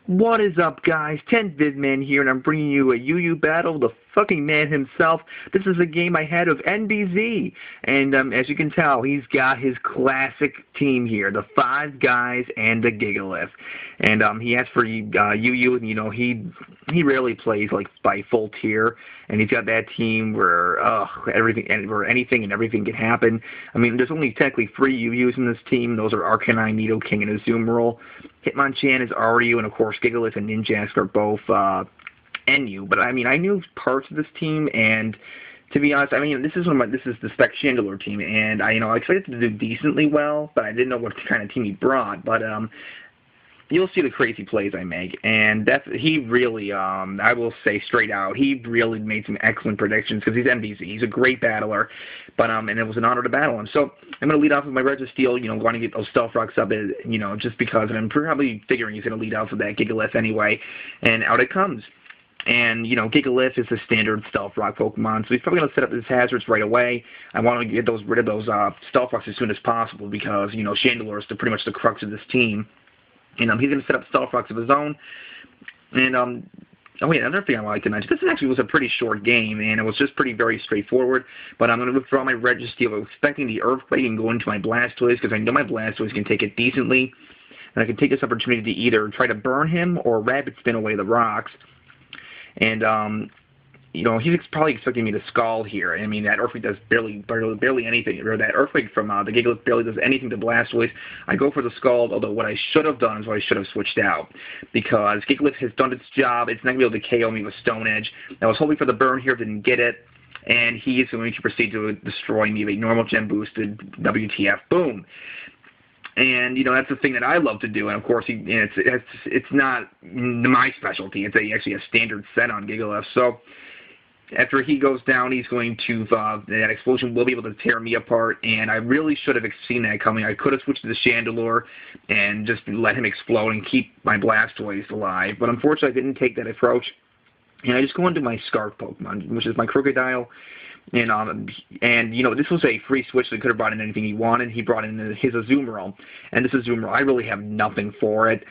What is up, guys? 10 Vidman here, and I'm bringing you a UU battle, the fucking man himself. This is a game I had of NBZ, and as you can tell, he's got his classic team here, the 5 guys and the Gigalith. And he asked for UU, and he rarely plays like by full tier, and he's got that team where where anything and everything can happen. I mean, there's only technically 3 UUs in this team. Those are Arcanine, Nidoking, and Azumarill. Hitmonchan is RU, and of course Gigalith and Ninjask are both NU. But I mean, I knew parts of this team, and to be honest, I mean, this is the Spec Chandelure team, and I expected to do decently well, but I didn't know what kind of team he brought. But you'll see the crazy plays I make, and he really, I will say straight out, he really made some excellent predictions because he's NBZ. He's a great battler, but and it was an honor to battle him. So I'm going to lead off with my Registeel, going to get those Stealth Rocks up, just because, and I'm probably figuring he's going to lead off with that Gigalith anyway, and out it comes. And, Gigalith is a standard Stealth Rock Pokemon, so he's probably going to set up his hazards right away. I want to get rid of those Stealth Rocks as soon as possible because, Chandelure is pretty much the crux of this team. And he's going to set up Stealth Rocks of his own. And, oh wait, another thing I would like to mention, this actually was a pretty short game, and it was just very straightforward. But I'm going to withdraw my Registeel. I was expecting the Earthquake and go into my Blastoise, because I know my Blastoise can take it decently. And I can take this opportunity to either try to burn him or Rapid Spin away the rocks. And, he's probably expecting me to Scald here. I mean, that Earthquake does barely anything. Or that Earthquake from the Gigalith barely does anything to Blastoise. I go for the Scald, although what I should have done is what I should have switched out. Because Gigalith has done its job. It's not going to be able to KO me with Stone Edge. I was hoping for the burn here, didn't get it. And he is going to proceed to destroy me with a normal gem boosted WTF. Boom. And, that's the thing that I love to do. And, of course, it's not my specialty. It's actually a standard set on Gigalith. So after he goes down, he's going to, that explosion will be able to tear me apart, and I really should have seen that coming. I could have switched to the Chandelure and just let him explode and keep my Blastoise alive, but unfortunately I didn't take that approach, and I just go into my Scarf Pokemon, which is my Crocodile, and this was a free switch that could have brought in anything he wanted. He brought in his Azumarill, and this Azumarill, I really have nothing for it.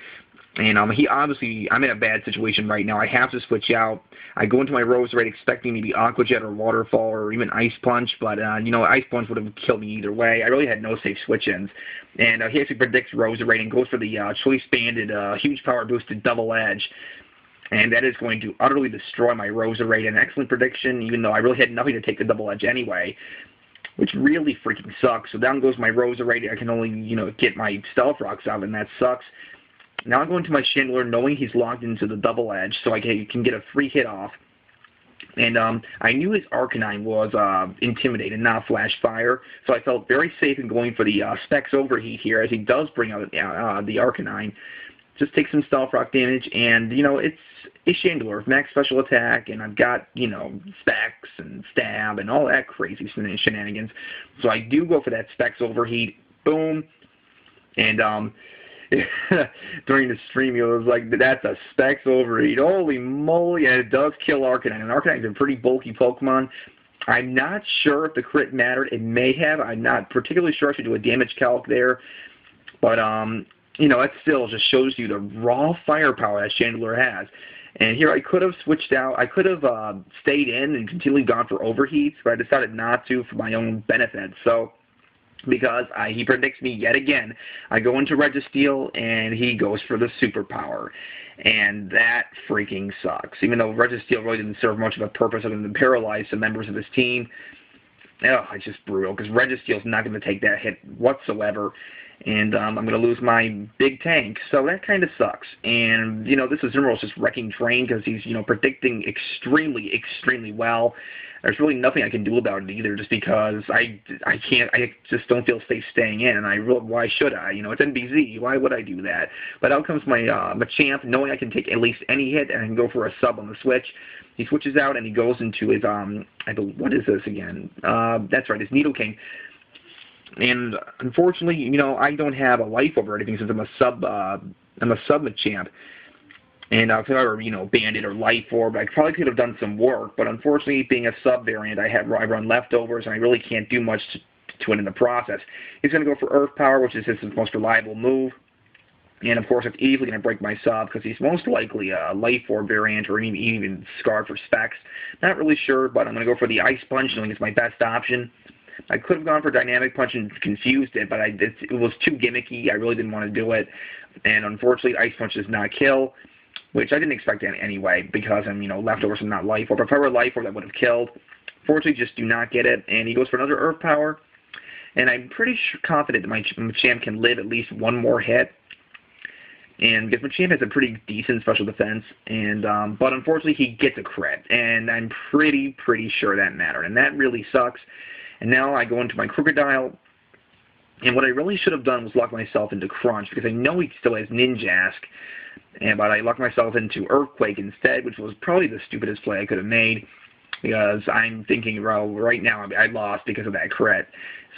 And I'm in a bad situation right now. I have to switch out. I go into my Roserade expecting maybe Aqua Jet or Waterfall or even Ice Punch, but, Ice Punch would have killed me either way. I really had no safe switch-ins. And he actually predicts Roserade and goes for the Choice Banded, huge power boosted Double Edge. And that is going to utterly destroy my Roserade. An excellent prediction, even though I really had nothing to take the Double Edge anyway, which really freaking sucks. So down goes my Roserade. I can only, get my Stealth Rocks out, and that sucks. Now I'm going to my Chandelure knowing he's locked into the Double Edge, so I can get a free hit off. And I knew his Arcanine was Intimidate and not Flash Fire, so I felt very safe in going for the Specs Overheat here, as he does bring out the Arcanine. Just take some Stealth Rock damage, and, it's a Chandelure, max special attack, and I've got, Specs and Stab and all that crazy shenanigans. So I do go for that Specs Overheat, boom, and, during the stream, it was like, that's a Specs Overheat. Holy moly, and it does kill Arcanine. And Arcanine's a pretty bulky Pokemon. I'm not sure if the crit mattered. It may have. I'm not particularly sure if I should do a damage calc there. But, it still just shows you the raw firepower that Chandelure has. And here I could have switched out. I could have stayed in and continually gone for overheats, but I decided not to for my own benefit. So, because he predicts me yet again. I go into Registeel, and he goes for the superpower. And that freaking sucks. Even though Registeel really didn't serve much of a purpose other than paralyze some members of his team. Oh, it's just brutal, because Registeel's not going to take that hit whatsoever. And I'm going to lose my big tank, so that kind of sucks. And, this Azumarill is just wrecking train, because he's, predicting extremely well. There's really nothing I can do about it either, just because I just don't feel safe staying in, and why should I? It's NBZ, why would I do that? But out comes my Machamp, knowing I can take at least any hit, and I can go for a sub on the switch. He switches out, and he goes into his, what is this again? That's right, his Nidoking. And unfortunately, I don't have a life over anything since I'm a sub Machamp. And if I were, Bandit or Life Orb, I probably could have done some work. But unfortunately, being a sub variant, I run leftovers, and I really can't do much to it in the process. He's going to go for Earth Power, which is his most reliable move. And of course, it's easily going to break my sub because he's most likely a Life Orb variant or even Scarred for specs. Not really sure, but I'm going to go for the Ice Punch, knowing it's my best option. I could have gone for Dynamic Punch and confused it, but it was too gimmicky. I really didn't want to do it. And unfortunately, Ice Punch does not kill, which I didn't expect anyway because I'm, leftovers and not Life Orb. If I were Life Orb, that would have killed. Fortunately, just do not get it. And he goes for another Earth Power. And I'm pretty confident that my Machamp can live at least one more hit. And because Machamp has a pretty decent special defense, and but unfortunately he gets a crit, and I'm pretty sure that mattered, and that really sucks. And now I go into my Crocodile, and what I really should have done was lock myself into Crunch, because I know he still has Ninjask, but I locked myself into Earthquake instead, which was probably the stupidest play I could have made, because I'm thinking, well, right now I lost because of that crit.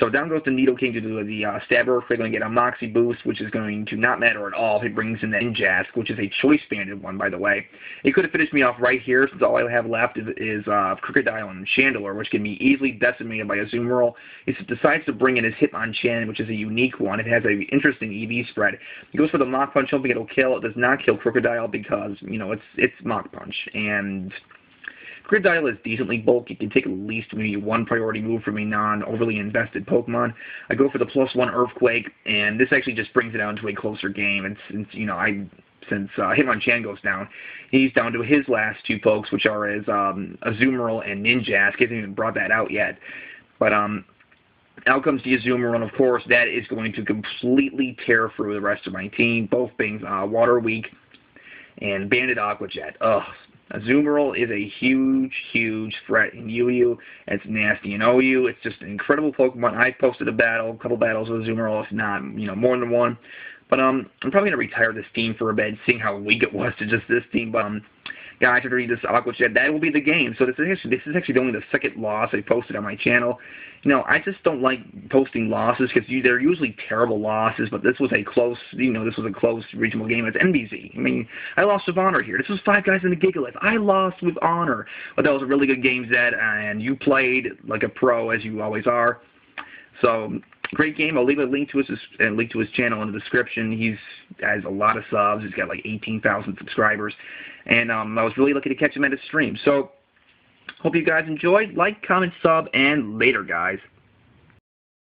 So down goes the Nidoking to do the Stab Earthquake, going to get a Moxie Boost, which is going to not matter at all if he brings in the Ninjask, which is a choice-banded one, by the way. It could have finished me off right here, since all I have left is Crocodile and Chandelure, which can be easily decimated by Azumarill. He decides to bring in his Hitmonchan, which is a unique one. It has an interesting EV spread. He goes for the Mach Punch, hoping it'll kill. It does not kill Crocodile because, it's Mach Punch. And Crocodile is decently bulky. It can take at least maybe one priority move from a non-overly invested Pokemon. I go for the +1 Earthquake, and this actually just brings it down to a closer game. And since Hitmonchan goes down, he's down to his last two pokes, which are his Azumarill and Ninjask. He hasn't even brought that out yet. But out comes the Azumarill, and of course that is going to completely tear through the rest of my team, both being Water Weak and Banded Aqua Jet. Ugh. Azumarill is a huge threat in UU. It's nasty in OU. It's just an incredible Pokemon. I posted a couple battles with Azumarill, if not, more than one. But I'm probably gonna retire this team for a bit, seeing how weak it was to just this team. But guys, after read this Aqua Jet, that will be the game. So this is actually only the second loss I posted on my channel. I just don't like posting losses because they're usually terrible losses. But this was a close, regional game. It's NBZ. I mean, I lost with honor here. This was 5 guys in the Gigalith. I lost with honor, but that was a really good game, Zed, and you played like a pro as you always are. So great game. I'll leave a link to his channel in the description. He has a lot of subs. He's got like 18,000 subscribers, and I was really lucky to catch him at his stream. So hope you guys enjoyed. Like, comment, sub, and later, guys.